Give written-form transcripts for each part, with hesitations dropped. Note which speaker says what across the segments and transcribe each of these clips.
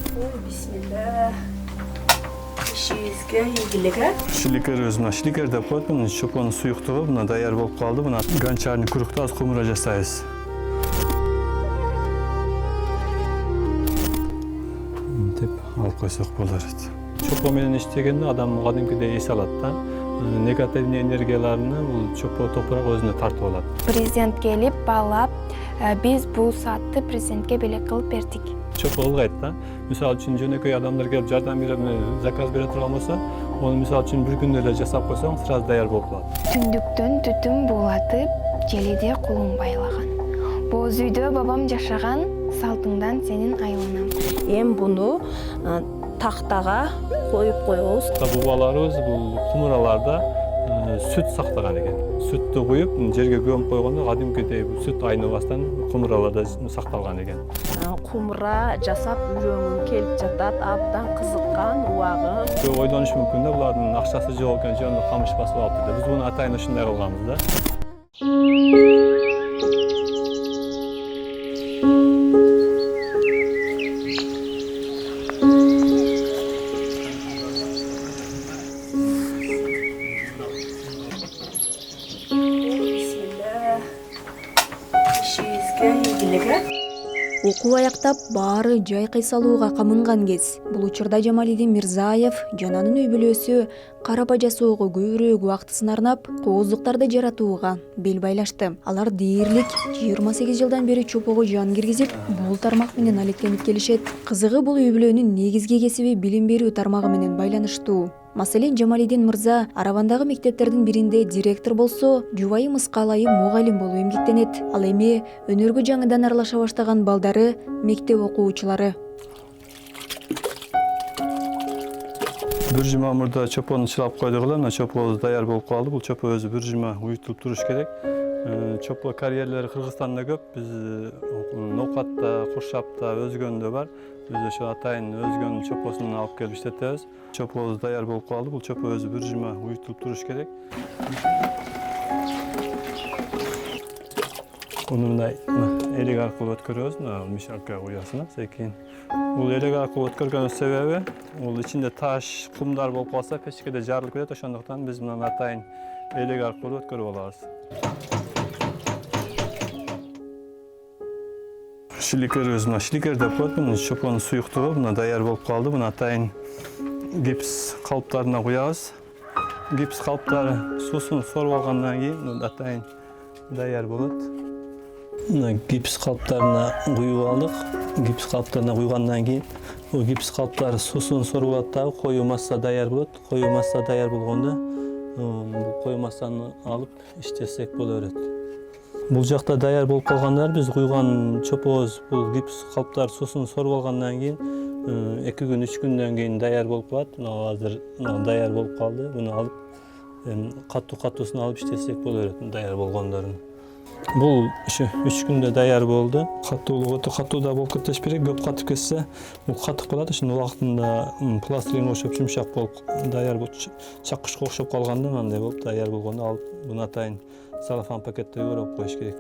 Speaker 1: Bismillah. İşimizge ilgiliga.
Speaker 2: Şiliker özüne şiliker de koyup bunun çoponun suyuqtuğu buna dayar bolup kaldı. Buna gançarını kuruqda az kumura jasayız. Dep alып koysak bolar edi. Çopo menен иштегенде адам кадимкидей эс алат да. Негатив энергияларını bu çopo toprak özüne tartып алат.
Speaker 3: Prezident gelip bağlap, biz bu saatni prezidentke belek kılıp berdik.
Speaker 2: Çöp ılgayt da. Misal üçün jönököy adamlar gelip jardam berip zakaz bere turgan bolsa, onu misal üçün bir günde эле жасап койсоң, сразу даяр болуп калат.
Speaker 3: Түндүктөн түтүн булатып, желеде колун байлаган. Боз үйдө бабам жашаган, салтыңдан сенин айланам.
Speaker 1: Em bunu taxtaga koyup koyuyoruz.
Speaker 2: Babalarыбыз бул кумураларда süt сактаган экен. Süttү куюп, жерге көмүп койгондо кадимкидей süt айныбастан кумураларда сакталган экен.
Speaker 1: Kumra жасап үйрөнгүм келип жатат, абдан кызыккан, убагым.
Speaker 2: Ойлонуш мүмкүн да, булардын акчасы жок экен, жөнүндө камыш басып алыптыр деп. Биз буну атайын ушундай кылганбыз да.
Speaker 1: Bismillah. İşimizge ilgiliga.
Speaker 4: Окуу аяктап баары жай кыйсалууга камынган кез. Бул учурда Жамалидин Мирзаев жана анын үй бүлөсү карапа жасоого көбүрөөк убактысын арнап, кооздуктарды жаратууга бел байлашты. Алар дээрлик 28 жылдан бери чопого жан киргизип, бул тармак менен алектенип келишет. Кызыгы бул үй бүлөнүн негизги кесиби билим берүү тармагы менен байланыштуу. Маселен, Жамалидин Мырза Аравандагы мектептердин биринде директор болсо, жубайы Мыскалайы мугалим болуп эмгектенет. Ал эми өнөргө жаңыдан аралаша баштаган балдары мектеп окуучулары.
Speaker 2: Bir juma murda çoponu çılap koyduk da, çopomuz dayar bolup kaldı. Bu çopo özü bir juma uyutulup turuş gerek. Çopo kariyerleri Kırgızstanda köp. Biz Nokat'ta, Kuşap'ta, Özgön'de var. Biz de şu atayın Özgön'ün çoposunu alıp gelip işletiriz. Çopomuz dayar bolup kaldı. Bu çopo özü bir juma uyutulup turuş gerek. Bunu da elek arkalı ötkürüyoruz. Mişarka uyasına. Sekin. Bu elek arkalı ötkürgönün sebebi, ol içinde taş, kumlar bolup kalsa peşkede jarılıp ketет. Oşonduktan biz bundan atayın elek arkalı ötkürüp alabız. Şiliker özüne şiliker de koyup bunun çoponun suyuqtuğu buna dayar bolup kaldı. Bunu atayın gips kalıplarına koyabız. Gips kalıpları susunu sorup algandan keyin atayın dayar bolat. Gips kalıplarına koyup aldık. Gips kalıplarına koygandan keyin o gips kalıpları susunu sorup alıp koyulmazsa dayar bolat. Koyulmazsa dayar bolganda bu koyulmazsanı alıp işletsek bolaverет. Бул жакта даяр болуп калгандар биз куйган чопоз бул гипс калыптар суусун соруп алгандан кийин 2 күн 3 күндөн кийин даяр болуп калат. Азыр даяр болуп калды. Буну алып каттуусун алып иштесек боло берет даяр болгондорун. Бул 3 күндө даяр болду. Каттуу да болуп кетиш керек. Көп катып кетсе бул катып калат. Ошондо убактында пластилинге окшоп жумшак болуп даяр болуп чаккычка окшоп калганда андай болуп даяр болгондо алып буну атайын салафан пакетте өрөп коюш керек.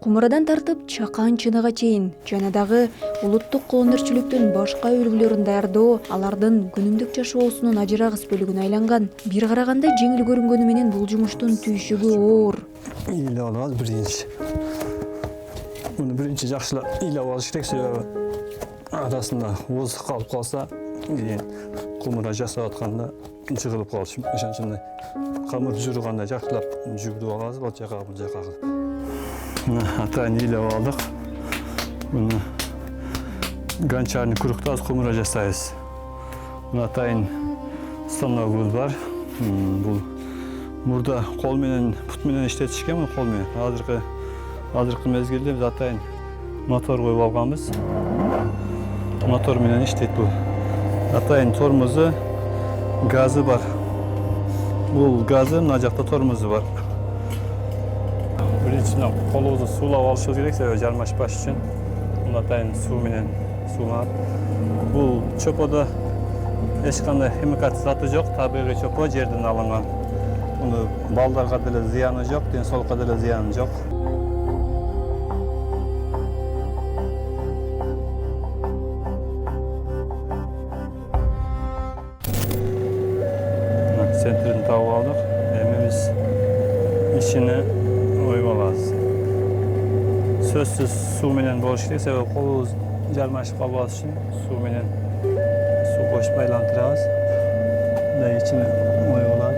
Speaker 4: Кумурадан тартып чакан чыныга чейин жана дагы улуттук коомдорчулуктун башка үлгүлөрүн даярдоо алардын күнүмдүк жашоосунун ажырагыс бөлүгүнө айланган. Бир караганда жеңил көрүнгөнү менен бул жумуштун түйшүгү оор.
Speaker 2: İyle alabız birinci. Bunu birinci жакшылап ыйлап алыш керек, себеби арасында оз калып калса, кумура жасап атканда жыгылып калышы ошончондой. Камыр жүргөндө жакшылап жүрүп алабыз, бул жака бул жака. Атайын ыйлап алдык. Буну ганчарны куруктап аз кумура жасайбыз. Буну атайын станогубуз бар. Бул мурда кол менен, пут менен иштетишкен, кол менен. Азыркы мезгилде биз атайын мотор коюп алганбыз. Мотор менен иштейт бул. Атайын тормозу, газы бар. Бул газы, мына жакта тормозу бар. Биринчиден колубузду суулап алышыбыз керек, себеби жармашпаш үчүн. Муну атайын суу менен сууланат. Бул чоподо эч кандай химикат заты жок, табигый чопо жерден алынган. Буну балдарга деле зыяны жок, ден соолукка деле зыяны жок. центрин тауып алдык. Эми биз ишини ойып алабыз. Сөзсүз суу менен болуш керек, себеби колубуз жармашып калбаш үчүн суу менен суу кошуп айлантырабыз. Мындай ичине ойып алабыз.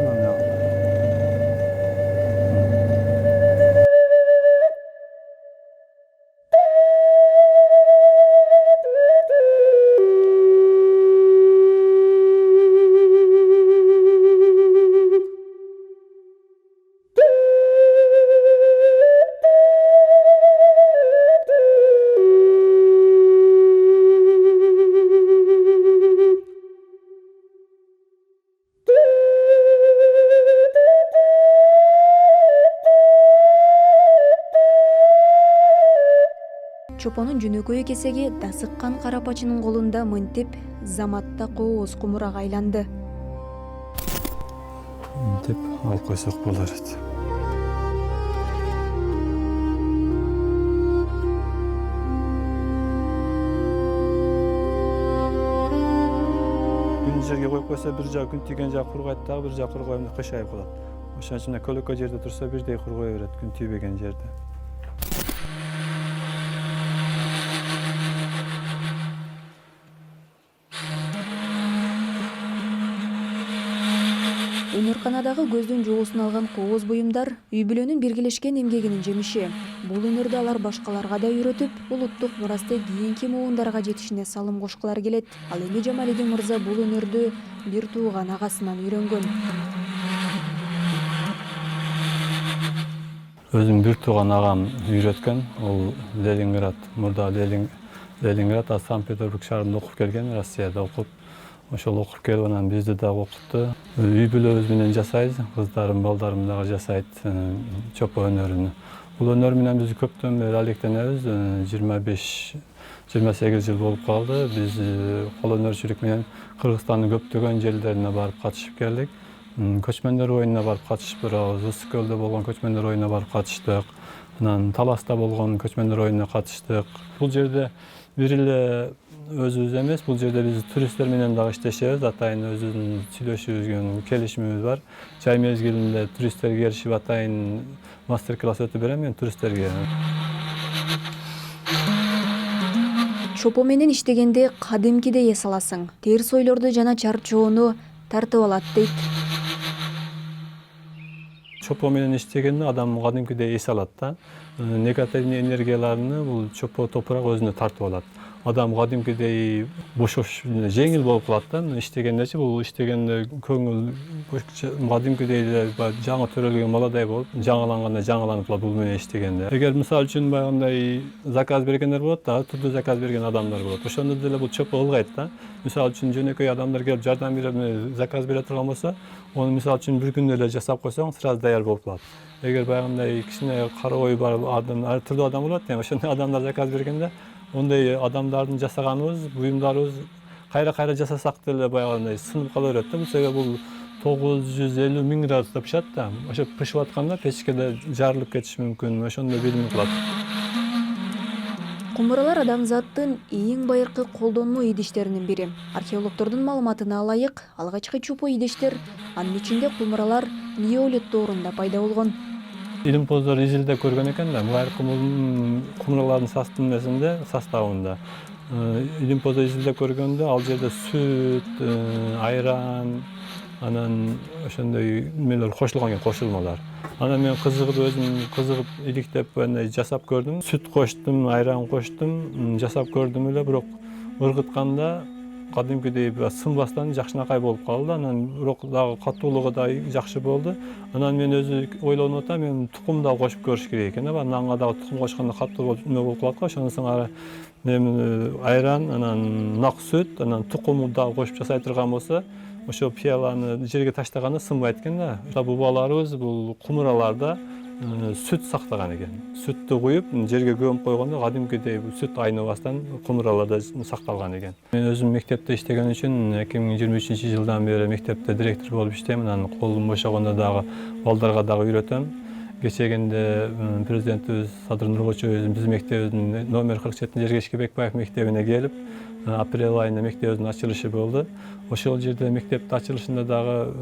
Speaker 4: Чопонун жөнөкөй кесеги дасыккан карапачынын колунда мынтип заматта кооз кумурага айланды.
Speaker 2: Мынтип алып койсок болор эт. Күн жерге коюп койсо бир жагы күн тийген жагы кургайт дагы, бир жагы кургайбы кышайып калат. Ошон үчүн көлөкө жерде турса бирдей кургай берет күн тийбеген жерде.
Speaker 4: Өнөрканадагы көздүн жогосун алган кооз буюмдар үй бүлөнүн биргелешкен эмгегинин жемиши. Бул өнөрдү алар башкаларга да үйрөтүп, улуттук мурасты кийинки муундарга жетишине салым кошкулары келет. Ал эми Жамалидин мырза бул өнөрдү бир тууган агасынан үйрөнгөн.
Speaker 2: Өзүм бир тууган агам үйрөткөн. Ол Ленинград, мурда Ленинград, Санкт-Петербург шаарында окуп келген, Россияда окуп. Ошол окуп келип анан бизди дагы окутту. Үй бүлөбүз менен жасайбыз, кыздарым, балдарым дагы жасайт чопо өнөрүн. Бул өнөр менен биз көптөн бери алектенебиз. 25-28 жыл болуп калды. Биз кол өнөрчүлүк менен Кыргызстандын көптөгөн жерлерине барып катышып келдик. Көчмөндөр оюнуна барып катышып турабыз. Ысык көлдө болгон көчмөндөр оюнуна барып катыштык. Анан Таласта болгон көчмөндөр оюнуна катыштык. Бул жерде бир эле өзүбүз эмес, бул жерде биз туристтер менен дагы иштешебиз. Атайын өзүбүздүн сүйлөшүүбүзгө келишимибиз бар. Жай мезгилинде туристтер келишип атайын мастер-класс өтүп берем мен туристтерге.
Speaker 4: Чопо менен иштегенде кадимкидей эс аласың. Терс ойлорду жана чарчоону тартып алат дейт.
Speaker 2: Чопо менен иштегенде адам кадимкидей эс алат да. Негативный энергияларны бул чопо топурак өзүнө тартып алат. Адам кадимкидей бошош жеңил болуп калат да. Иштегендечи бул иштегенде көңүл кадимкидей жаңы төрөлгөн баладай болуп, жаңылангандай жаңыланып калат бул менен иштегенде. Эгер мисалы үчүн баягындай заказ бергендер болот да, түрдүү заказ берген адамдар болот. Ошондо деле бул чопо ылгайт да. Мисалы үчүн жөнөкөй адамдар келип жардам берип заказ бере турган болсо, аны мисалы үчүн бир күндө эле жасап койсоң, сразу даяр болуп калат. Эгер баягындай кичине кара ой бар адам, түрдүү адам болот, ошондой адамдар заказ бергенде ондай адамдардын жасаганыбыз, буюмдарыбыз кайра жасасак деле баягындай сынып кала берет да. Бул себеби бул 950 000 градуста пышат да. Ошо пышып атканда печкеде жарылып кетиши мүмкүн. Ошондой билинип калат.
Speaker 4: Кумуралар адамзаттын эң байыркы колдонмо идиштеринин бири. Археологдордун маалыматына алайык, алгачкы чопо идиштер анын ичинде кумуралар неолит доорунда пайда болгон.
Speaker 2: Илимпоздор изилде көргөн экен да, байыркы кумуралардын составында. Илимпоздор изилде көргөндө ал жерде сүт, айран, анан ошондой нелер кошулган кошулмалар. Анан мен кызыгып иликтеп жасап көрдүм. Сүт коштум, айран коштум, жасап көрдүм эле, бирок ыргытканда кадимкидей сынбастан жакшынакай болуп калды. Анан бирок дагы катуулугу да жакшы болду. Анан мен өзү ойлонуп атам, мен тукум да кошуп көрүш керек экен. Ананга дагы тукум кошкондо катуу болуп калат го. Ошонусун айран, анан нак сүт, анан тукумду дагы кошуп жасай турган болсо, ошо пияланы жерге таштаганда сынбайт экен да. Бабаларыбыз бул кумураларда сүт сактаган экен. Сүттү куюп, жерге көмүп койгондо кадимкидей сүт айныбастан кумураларда сакталган экен. Мен өзүм мектепте иштеген үчүн 2023-жылдан бери мектепте директор болуп иштейм. Анан колум бошогондо дагы балдарга дагы үйрөтөм. Кечегенде президентибиз Садыр Нуркочоевичтин биздин мектебибиздин номер 47 Ергешке Бекбаев мектебине келип, апрель айында мектебибиздин ачылышы болду. Ошол жерде мектептин ачылышында дагы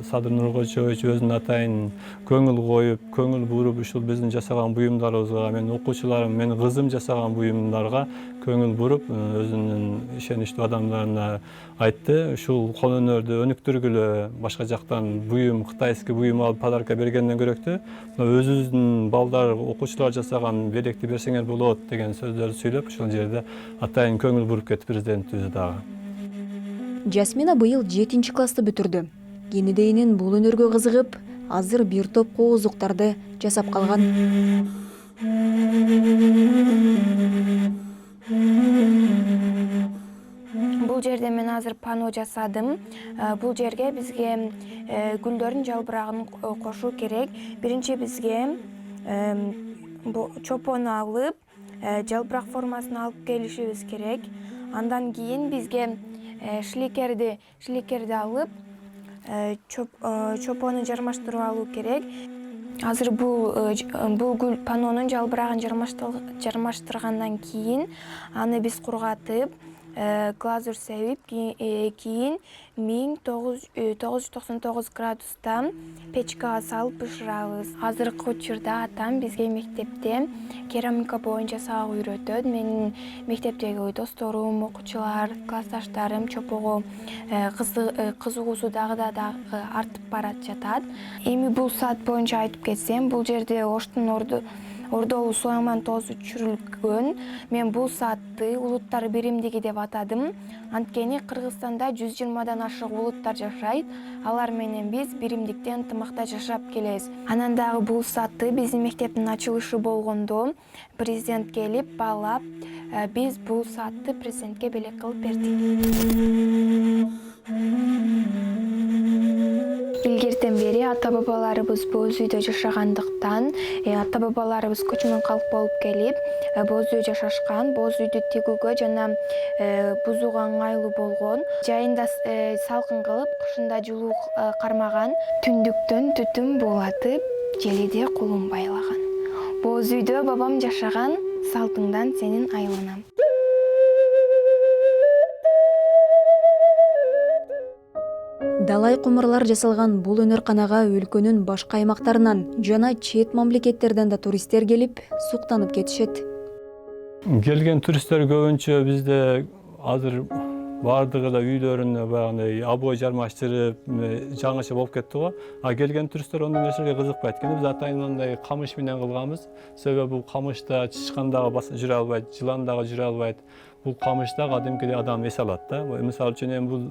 Speaker 2: Садыр Нуркочоевич өзүнүн атайын көңүл коюп, көңүл буруп, ушул биздин жасаган буюмдарыбызга, менин окуучуларым, менин кызым жасаган буюмдарга көңүл буруп, өзүнүн ишеничтүү адамдарына айтты. Ушул кол өнөрдү өнүктүргүлө, башка жактан буюм, кытайский буюм алып подарка бергенден көрөктү, өзүбүздүн балдар, окуучулар жасаган белекти берсеңер болот деген сөздөрдү сүйлөп, ушул жерде атайын көңүл буруп кетти президентибиз дагы.
Speaker 4: Жасмина быйыл 7-классты бүтүрдү. Кенедейинин бул өнөргө кызыгып, азыр бир топ кооздуктарды жасап калган.
Speaker 3: Бул жерде мен азыр пано жасадым. Бул жерге бизге гүлдөрдүн жалбырагын кошуу керек. Биринчи бизге чопону алып, жалбырак формасын алып келишибиз керек. Андан кийин бизге шилекерди алып, чопону жармаштырып алуу керек. Азыр бул гүл панонун жалбырагын жармаштыргандан кийин аны биз кургатып, глазур себип, кийин 1999 градуста печкага салып бышырабыз. Азыркы учурда атам бизге мектепте керамика боюнча сабак үйрөтөт. Менин мектептеги досторум, окуучулар, классташтарым чопого кызыгуусу дагы артып барат жатат. Эми бул саат боюнча айтып кетсем, бул жерде оштун ордолуу Сулайман тоозу түшүрүлгөн. Мен бул саатты улуттар биримдиги деп атадым. Анткени Кыргызстанда 120дан ашык улуттар жашайт. Алар менен биз биримдикте ынтымакта жашап келебиз. Анан дагы бул саатты биздин мектептин ачылышы болгондо президент келип баалап, биз бул саатты президентке белек кылып бердик. Илгертен бери ата-бабаларыбыз боз үйдө жашагандыктан, ата-бабаларыбыз көчмөн калк болуп келип, боз үйдө жашашкан. Боз үйдү тигүүгө жана бузууга ыңгайлуу болгон. Жайында салкын кылып, кышында жылуу кармаган. Түндүктөн түтүн буулатып, желиде кулун байлаган. Боз үйдө бабам жашаган, салтыңдан сенин айланам.
Speaker 4: Далай кумурлар жасалган бул өнөрканага өлкөнүн башка аймактарынан жана чет мамлекеттерден да туристтер келип, суктанып кетишет.
Speaker 2: Келген туристтер көбүнчө бизде азыр бардыгы да үйлөрүнө баягындай обой жармаштырып, жаңыча болуп кетти го. Келген туристтер ондой нерселерге кызыкпайт экен. Биз атайын мындай камыш менен кылганбыз. Себеби бул камышта чычкан дагы жүрө албайт, жылан дагы жүрө албайт. Бул камышта кадимкидей адам эс алат да. Мисалы үчүн эми бул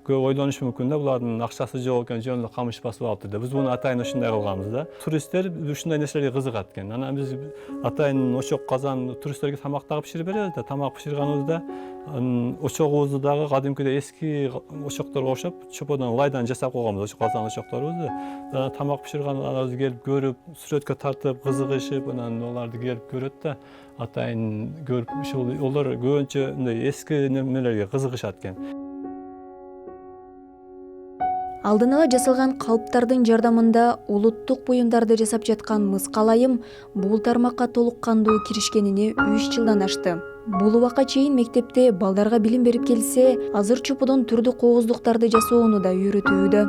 Speaker 2: көп ойлонушу мүмкүн да, булардын акчасы жок экен, жөн эле камыш басып алыптыр деп. Биз муну атайын ушундай кылганбыз да. Туристтер ушундай нерселерге кызыгат экен. Анан биз атайын очок казан туристтерге тамак дагы биширип беребиз да. Тамак биширганыбызда очогубузду дагы кадимкидей эски очокторго окшоп, чоподон лайдан жасап койгонбуз ошо казан очокторубузду. Тамак биширгандарыбыз келип көрүп, сүрөткө тартып, кызыгышып, анан оларды келип көрөт да. Атайын көрүп, ушул олар көбүнчө мындай эски немелерге кызыгышат экен.
Speaker 4: Алдын ала жасалган калыптардын жардамында улуттук буюмдарды жасап жаткан Мыскал айым бул тармакка толук кандуу киришкенине 3 жылдан ашты. Бул убакка чейин мектепте балдарга билим берип келсе, азыр чоподон түрдүү кооздуктарды жасоону да үйрөтүүдө.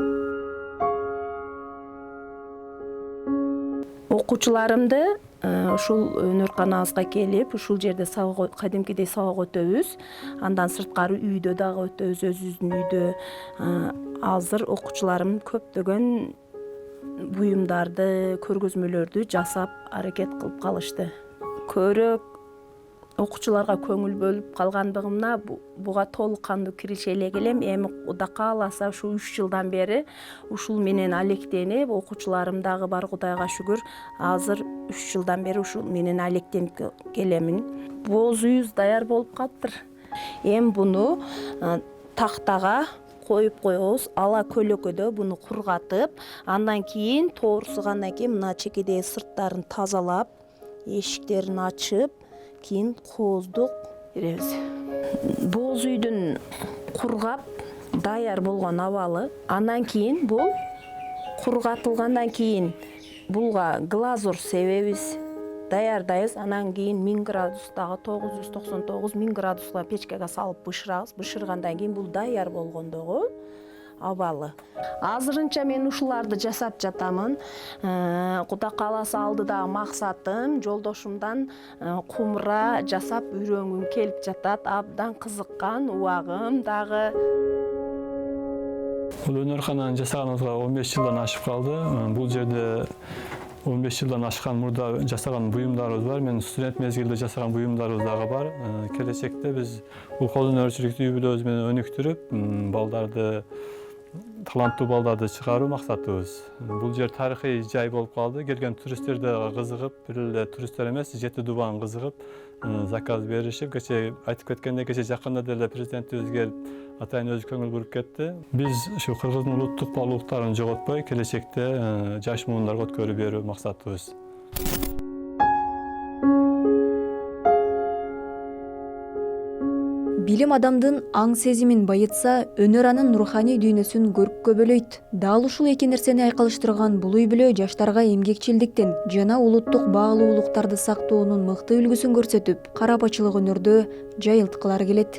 Speaker 1: Окуучуларымды ушул өнөрканабызга келип, ушул жерде кадимкидей сабак өтөбүз. Андан сырткары үйдө дагы өтөбүз, өзүбүздүн үйдө. Азыр окуучуларым көптөгөн буюмдарды, көргөзмөлөрдү жасап аракет кылып калышты. Көрөк окуучуларга көңүл бөлүп калгандыгымна буга толук кандуу киреше элек элем. Эми Кудай кааласа ушу 3 жылдан бери ушул менен алектенип, окуучуларым дагы бар, Кудайга шүгүр. Азыр 3 жылдан бери ушул менен алектенип келемин. Боз үйүбүз даяр болуп калыптыр. Эми буну тактага коюп коебуз. Ала көлөкөдө буну кургатып, андан кийин тоорсугандан кийин мына чекедеги сырттарын тазалап, эшиктерин ачып, кийин кооздук беребиз. Боз үйдүн кургап даяр болгон абалы. Андан кийин бул кургатылгандан кийин булга глазур себебиз, даярдайбыз. Анан кийин 1000 градустагы 999 1000 градуска печкеге салып бышырабыз. Бышыргандан кийин бул даяр болгондогу абалы. Азырынча мен ушуларды жасап жатамын. Кудай кааласа алдыдагы максатым жолдошумдан кумура жасап үйрөнгүм келип жатат. Абдан кызыккан, убагым дагы.
Speaker 2: Бул өнөркананы жасаганыбызга 15 жылдан ашып калды. Бул жерде 15 жылдан ашкан мурда жасаган буюмдарыбыз бар. Мен студент мезгилде жасаган буюмдарыбыз дагы бар. Келечекте биз бул кол өнөрчүлүктү үй-бүлөбүз менен өнүктүрүп, балдарды, таланттуу балдарды чыгаруу максатыбыз. Бул жер тарыхый жай болуп калды. Келген туристтер дагы кызыгып, бир эле туристтер эмес, Жети Дубан кызыгып, заказ беришип, кече айтып кеткендей, кече жакында деле президентибиз келип, атайын өзү көңүл буруп кетти. Биз ушу кыргыздын улуттук баалуулуктарын жоготпой, келечекте жаш муундарга өткөрүп берүү максатыбыз.
Speaker 4: Билим адамдын аң сезимин байытса, өнөр анын руханий дүйнөсүн көрккө бөлөйт. Дал ушул эки нерсени айкалыштырган бул үй-бүлө жаштарга эмгекчилдиктин жана улуттук баалуулуктарды сактоонун мыкты үлгүсүн көрсөтүп, карапачылык өнөрдө жайылткылары келет.